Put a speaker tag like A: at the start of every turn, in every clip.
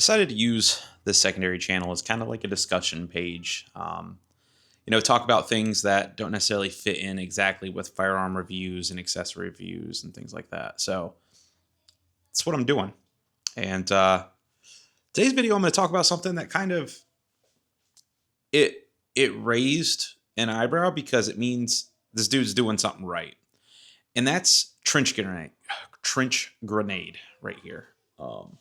A: Decided to use this secondary channel as kind of like a discussion page. Talk about things that don't necessarily fit in exactly with firearm reviews and accessory reviews and things like that. So that's what I'm doing. And today's video, I'm going to talk about something that kind of it raised an eyebrow because it means this dude's doing something right, and that's trench grenade right here. Um,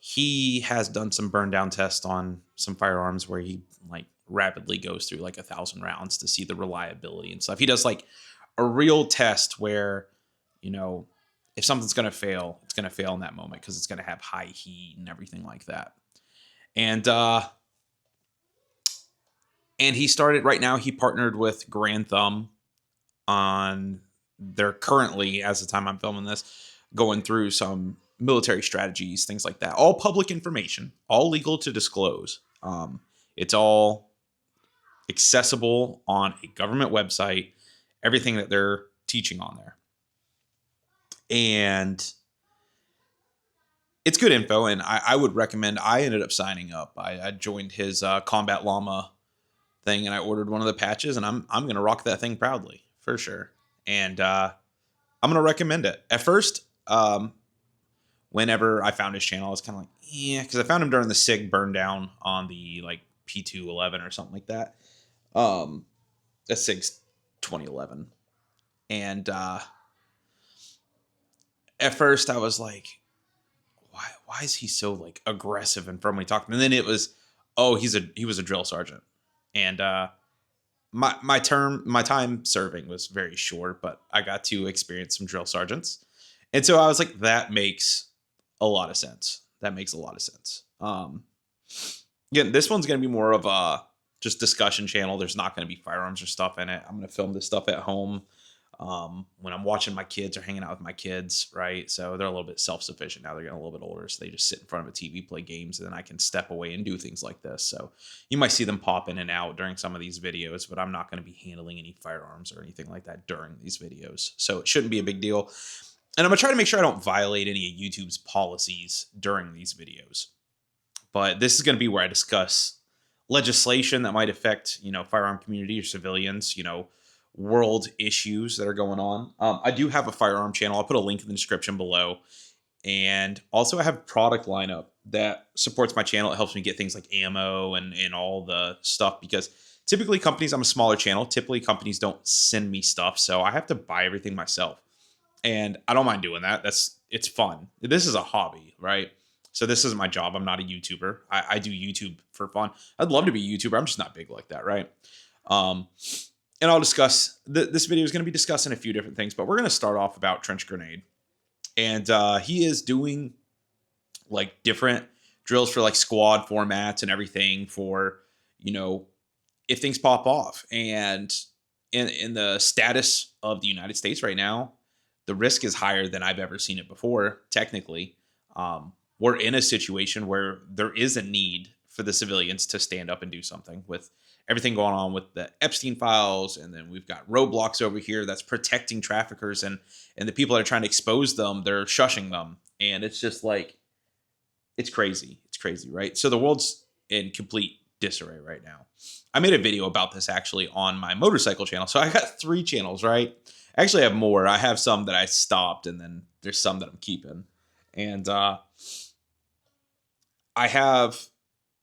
A: he has done some burn down tests on some firearms where he like rapidly goes through like 1,000 rounds to see the reliability and stuff. He does like a real test where, you know, if something's going to fail, it's going to fail in that moment because it's going to have high heat and everything like that. And he started right now. He partnered with Garand on. They're currently, as the time I'm filming this, going through some military strategies, things like that. All public information, all legal to disclose. It's all accessible on a government website. Everything that they're teaching on there, and it's good info. And I would recommend. I ended up signing up. I joined his Combat Llama thing, and I ordered one of the patches, and I'm gonna rock that thing proudly for sure. And I'm gonna recommend it. At first, whenever I found his channel, I was kind of like, yeah, because I found him during the SIG burn down on the like P211 or something like that. That's SIG's 2011, and at first I was like, why is he so like aggressive and firmly talking? And then it was, oh, he was a drill sergeant, and my time serving was very short, but I got to experience some drill sergeants, and so I was like, that makes a lot of sense. That makes a lot of sense. Again, this one's going to be more of a just discussion channel. There's not going to be firearms or stuff in it. I'm going to film this stuff at home when I'm watching my kids or hanging out with my kids, right? So they're a little bit self-sufficient now. They're getting a little bit older, so they just sit in front of a TV, play games, and then I can step away and do things like this. So you might see them pop in and out during some of these videos, but I'm not going to be handling any firearms or anything like that during these videos. So it shouldn't be a big deal. And I'm going to try to make sure I don't violate any of YouTube's policies during these videos. But this is going to be where I discuss legislation that might affect, firearm community or civilians, world issues that are going on. I do have a firearm channel. I'll put a link in the description below. And also I have a product lineup that supports my channel. It helps me get things like ammo and all the stuff because typically companies, I'm a smaller channel. Typically companies don't send me stuff. So I have to buy everything myself. And I don't mind doing that. It's fun. This is a hobby, right? So this isn't my job. I'm not a YouTuber. I do YouTube for fun. I'd love to be a YouTuber. I'm just not big like that, right? And I'll discuss, this video is going to be discussing a few different things, but we're going to start off about Trench Grenade. And he is doing like different drills for like squad formats and everything for, if things pop off. And in the status of the United States right now, the risk is higher than I've ever seen it before, technically. We're in a situation where there is a need for the civilians to stand up and do something with everything going on with the Epstein files. And then we've got roadblocks over here that's protecting traffickers and the people that are trying to expose them, they're shushing them. And it's just like, it's crazy. It's crazy, right? So the world's in complete disarray right now. I made a video about this actually on my motorcycle channel. So I got 3 channels, right? Actually, I have more. I have some that I stopped, and then there's some that I'm keeping. And I have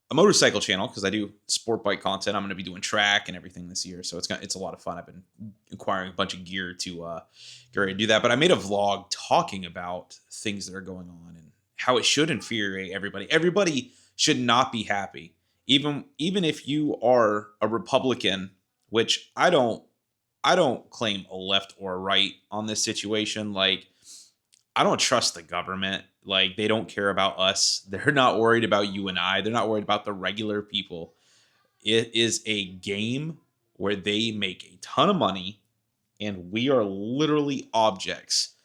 A: a motorcycle channel because I do sport bike content. I'm going to be doing track and everything this year, so it's a lot of fun. I've been acquiring a bunch of gear to get ready to do that. But I made a vlog talking about things that are going on and how it should infuriate everybody. Everybody should not be happy, even if you are a Republican, which I don't claim a left or a right on this situation. Like, I don't trust the government. Like, they don't care about us. They're not worried about you and I. They're not worried about the regular people. It is a game where they make a ton of money, and we are literally objects.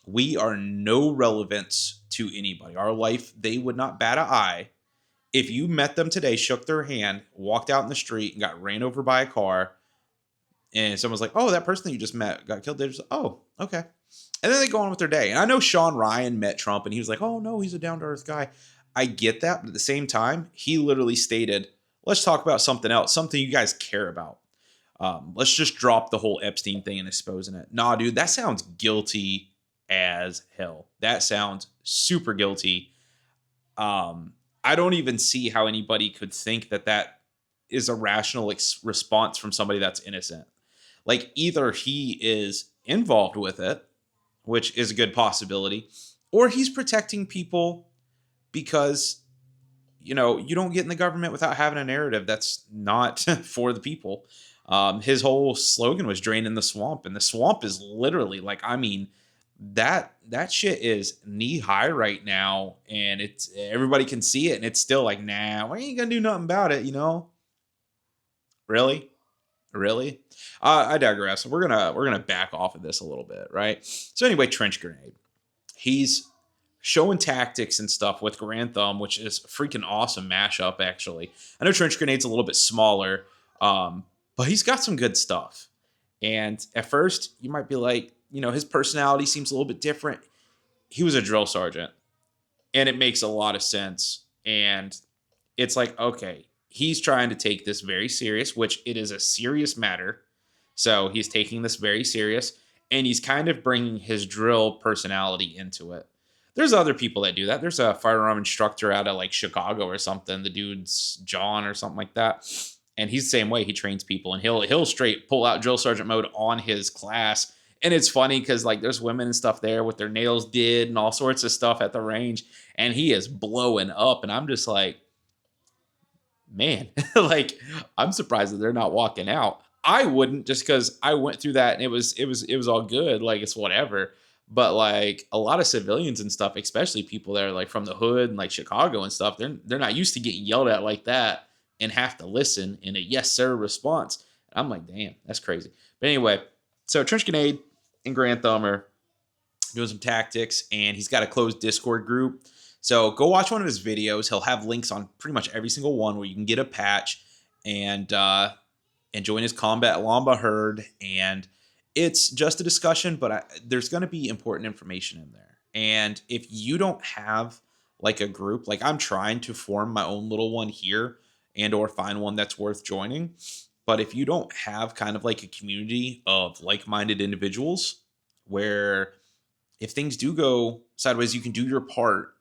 A: We are no relevance to anybody. Our life, they would not bat an eye. If you met them today, shook their hand, walked out in the street, and got ran over by a car, and someone's like, oh, that person that you just met got killed. They're just, oh, okay. And then they go on with their day. And I know Sean Ryan met Trump and he was like, oh, no, he's a down to earth guy. I get that, but at the same time, he literally stated, let's talk about something else, something you guys care about. Let's just drop the whole Epstein thing and exposing it. Nah, dude, that sounds guilty as hell. That sounds super guilty. I don't even see how anybody could think that that is a rational response from somebody that's innocent. Like, either he is involved with it, which is a good possibility, or he's protecting people because you don't get in the government without having a narrative that's not for the people. His whole slogan was "Draining the swamp," and the swamp is literally like, I mean, that shit is knee high right now, and it's everybody can see it, and it's still like, nah, we ain't gonna do nothing about it, Really, really. I digress. We're gonna back off of this a little bit, right? So anyway, trench grenade. He's showing tactics and stuff with Grand Thumb, which is a freaking awesome mashup, actually. I know Trench Grenade's a little bit smaller, but he's got some good stuff. And at first, you might be like, his personality seems a little bit different. He was a drill sergeant, and it makes a lot of sense. And it's like, okay, he's trying to take this very serious, which it is a serious matter. So he's taking this very serious, and he's kind of bringing his drill personality into it. There's other people that do that. There's a firearm instructor out of like Chicago or something. The dude's John or something like that. And he's the same way. He trains people, and he'll straight pull out drill sergeant mode on his class. And it's funny because like there's women and stuff there with their nails did and all sorts of stuff at the range, and he is blowing up. And I'm just like, man, like I'm surprised that they're not walking out. I wouldn't, just because I went through that and it was all good. Like, it's whatever. But like a lot of civilians and stuff, especially people that are like from the hood and like Chicago and stuff, they're not used to getting yelled at like that and have to listen in a yes sir response. I'm like, damn, that's crazy. But anyway, so Trench Grenade and Grand Thumb are doing some tactics, and he's got a closed Discord group. So go watch one of his videos. He'll have links on pretty much every single one where you can get a patch and join his Combat Lamba herd. And it's just a discussion, but there's going to be important information in there. And if you don't have like a group, like I'm trying to form my own little one here and or find one that's worth joining. But if you don't have kind of like a community of like-minded individuals where if things do go sideways, you can do your part.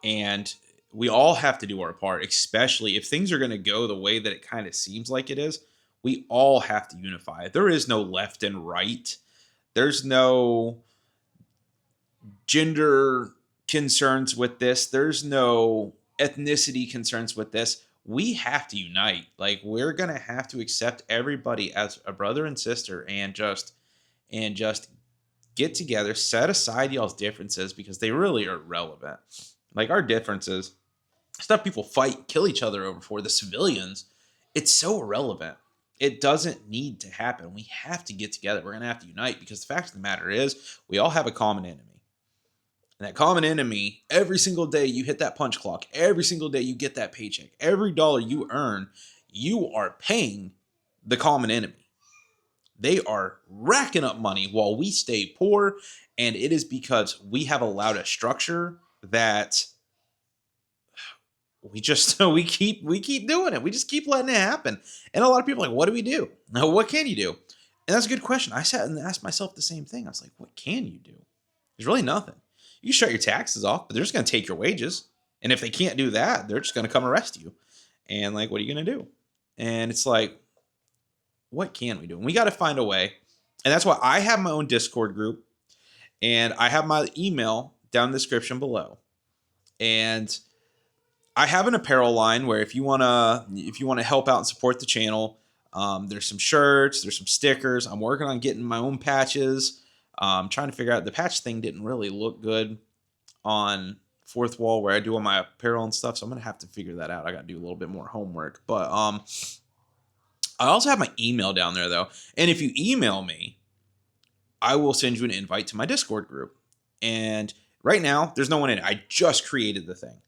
A: And we all have to do our part, especially if things are going to go the way that it kind of seems like it is. We all have to unify. There is no left and right. There's no gender concerns with this. There's no ethnicity concerns with this. We have to unite. Like, we're going to have to accept everybody as a brother and sister and just get together, set aside y'all's differences because they really are relevant. Like, our differences, stuff people fight, kill each other over for, the civilians, it's so irrelevant. It doesn't need to happen. We have to get together. We're going to have to unite because the fact of the matter is we all have a common enemy. And that common enemy, every single day you hit that punch clock, every single day you get that paycheck, every dollar you earn, you are paying the common enemy. They are racking up money while we stay poor, and it is because we have allowed a structure that we keep doing it. We just keep letting it happen. And a lot of people are like, what do we do? Now, what can you do? And that's a good question. I sat and asked myself the same thing. I was like, what can you do? There's really nothing. You can shut your taxes off, but they're just going to take your wages. And if they can't do that, they're just going to come arrest you. And like, what are you going to do? And it's like, what can we do? And we got to find a way. And that's why I have my own Discord group, and I have my email down in the description below. And I have an apparel line where if you wanna help out and support the channel, there's some shirts, there's some stickers. I'm working on getting my own patches. Trying to figure out, the patch thing didn't really look good on Fourth Wall where I do all my apparel and stuff, so I'm gonna have to figure that out. I gotta do a little bit more homework. But I also have my email down there though, and if you email me, I will send you an invite to my Discord group. And right now, there's no one in it. I just created the thing.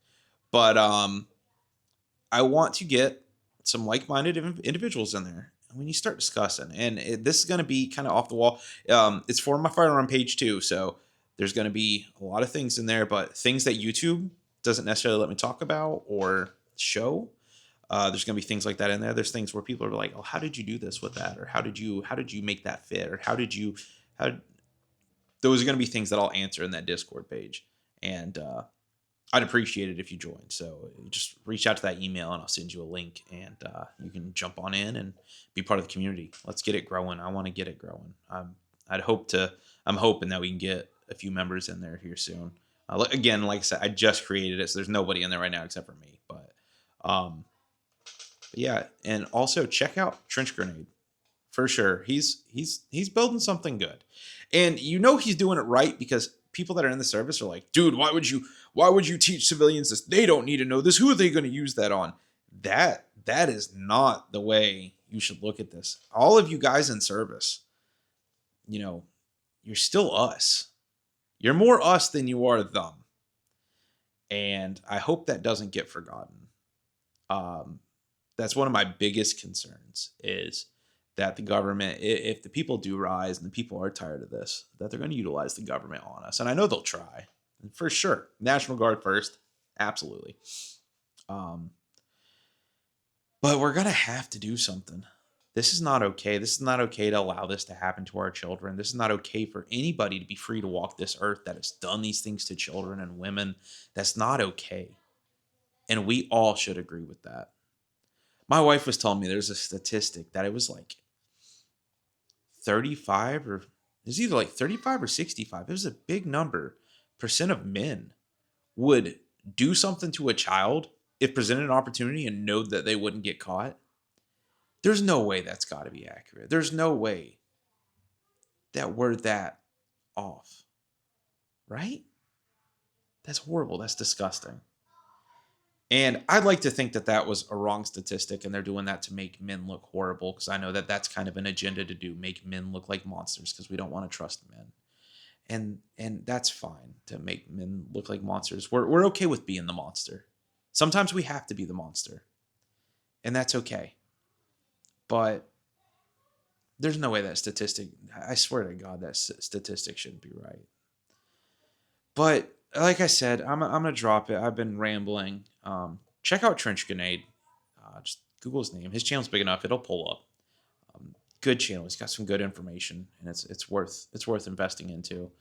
A: But I want to get some like-minded individuals in there. And when you start discussing, and this is going to be kind of off the wall. It's for my Firearm page too, so there's going to be a lot of things in there, but things that YouTube doesn't necessarily let me talk about or show. There's going to be things like that in there. There's things where people are like, "Oh, how did you do this with that?" Or how did you make that fit? Or how those are going to be things that I'll answer in that Discord page. And I'd appreciate it if you joined. So just reach out to that email and I'll send you a link, and you can jump on in and be part of the community. Let's get it growing. I want to get it growing. I'd hope to. I'm hoping that we can get a few members in there here soon. Again, like I said, I just created it, so there's nobody in there right now except for me. Um, but yeah, and also check out Trench Grenade for sure. He's building something good, and he's doing it right because people that are in the service are like, dude, why would you teach civilians this? They don't need to know this. Who are they going to use that on? That is not the way you should look at this. All of you guys in service, you know, you're still us. You're more us than you are them, and I hope that doesn't get forgotten. Um, that's one of my biggest concerns is that the government, if the people do rise and the people are tired of this, that they're going to utilize the government on us. And I know they'll try for sure. National Guard first. Absolutely. Um, but we're going to have to do something. This is not okay. This is not okay to allow this to happen to our children. This is not okay for anybody to be free to walk this earth that has done these things to children and women. That's not okay. And we all should agree with that. My wife was telling me there's a statistic that it was like 35 or it was either like 35 or 65. It was a big number percent of men would do something to a child if presented an opportunity and know that they wouldn't get caught. There's no way that's got to be accurate. There's no way that we're that off, right? That's horrible. That's disgusting. And I'd like to think that that was a wrong statistic and they're doing that to make men look horrible, because I know that that's kind of an agenda to do, make men look like monsters because we don't want to trust men. And that's fine to make men look like monsters. We're okay with being the monster. Sometimes we have to be the monster. And that's okay. But there's no way that statistic, I swear to God, that statistic shouldn't be right. But like I said, I'm going to drop it. I've been rambling. Check out Trench Grenade. Just Google his name. His channel's big enough; it'll pull up. Good channel. He's got some good information, and it's worth investing into.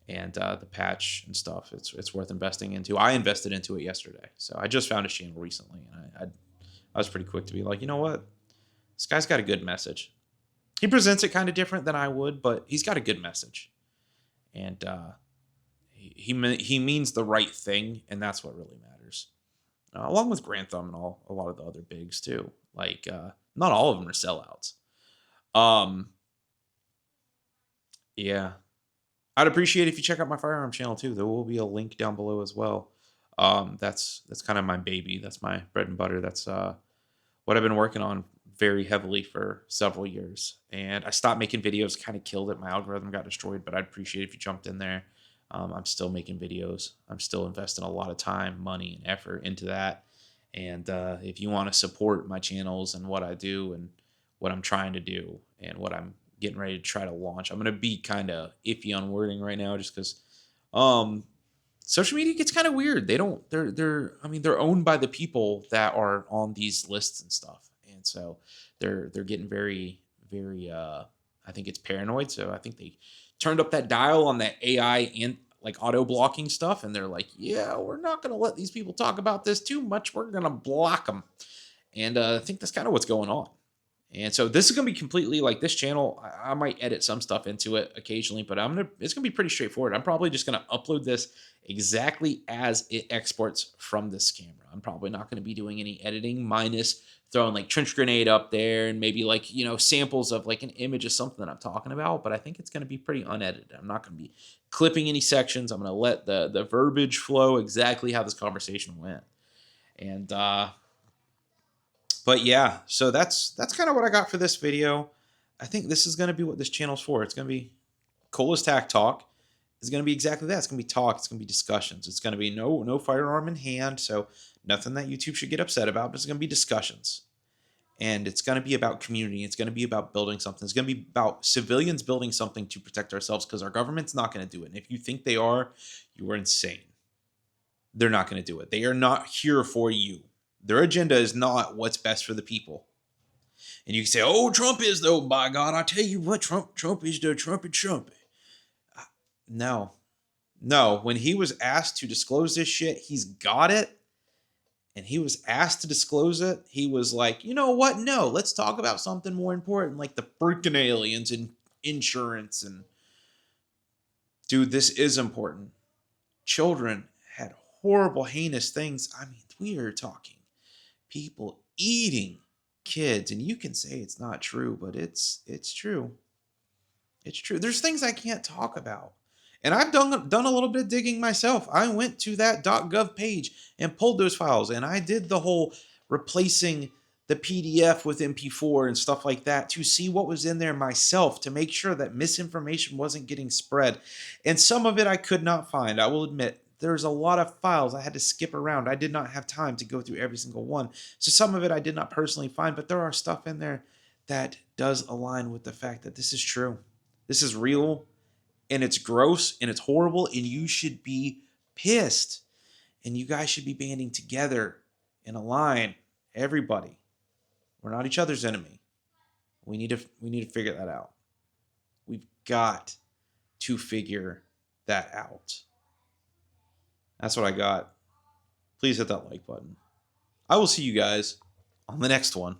A: And the patch and stuff, it's worth investing into. I invested into it yesterday, so I just found his channel recently, and I was pretty quick to be like, you know what, this guy's got a good message. He presents it kind of different than I would, but he's got a good message, and he means the right thing, and that's what really matters. Along with Grantham and a lot of the other bigs too. Like not all of them are sellouts. Um, yeah, I'd appreciate if you check out my Firearm channel too. There will be a link down below as well. That's kind of my baby. That's my bread and butter. That's what I've been working on very heavily for several years. And I stopped making videos, kind of killed it. My algorithm got destroyed, but I'd appreciate if you jumped in there. I'm still making videos. I'm still investing a lot of time, money, and effort into that. And if you want to support my channels and what I do and what I'm trying to do and what I'm getting ready to try to launch, I'm going to be kind of iffy on wording right now just because social media gets kind of weird. They're owned by the people that are on these lists and stuff. And so they're getting very, very, I think it's paranoid. So I think they turned up that dial on that AI and like auto blocking stuff. And they're like, yeah, we're not going to let these people talk about this too much. We're going to block them. And I think that's kind of what's going on. And so this is going to be completely like this channel. I might edit some stuff into it occasionally, but it's going to be pretty straightforward. I'm probably just going to upload this exactly as it exports from this camera. I'm probably not going to be doing any editing minus throwing like Trench Grenade up there and maybe like, samples of like an image of something that I'm talking about. But I think it's going to be pretty unedited. I'm not going to be clipping any sections. I'm going to let the verbiage flow exactly how this conversation went. And, but yeah, so that's kind of what I got for this video. I think this is going to be what this channel's for. It's going to be Cola's Tac Talk. It's going to be exactly that. It's going to be talk. It's going to be discussions. It's going to be no firearm in hand, so nothing that YouTube should get upset about, but it's going to be discussions. And it's going to be about community. It's going to be about building something. It's going to be about civilians building something to protect ourselves because our government's not going to do it. And if you think they are, you are insane. they're not going to do it. They are not here for you. Their agenda is not what's best for the people. And you can say, "Oh, Trump is though." By God, I tell you what, Trump is the Trumpy. No, no. When he was asked to disclose this shit, he's got it. And he was asked to disclose it. He was like, you know what? No, let's talk about something more important, like the freaking aliens and insurance. And dude, this is important. Children had horrible, heinous things. I mean, we are talking people eating kids, and you can say it's not true, but it's true. It's true. There's things I can't talk about. And I've done a little bit of digging myself. I went to that .gov page and pulled those files, and I did the whole replacing the PDF with MP4 and stuff like that to see what was in there myself, to make sure that misinformation wasn't getting spread. And some of it I could not find. I will admit, there's a lot of files I had to skip around. I did not have time to go through every single one. So some of it I did not personally find, but there are stuff in there that does align with the fact that this is true. This is real, and it's gross, and it's horrible, and you should be pissed. And you guys should be banding together in a line. Everybody. We're not each other's enemy. We need to figure that out. We've got to figure that out. That's what I got. Please hit that like button. I will see you guys on the next one.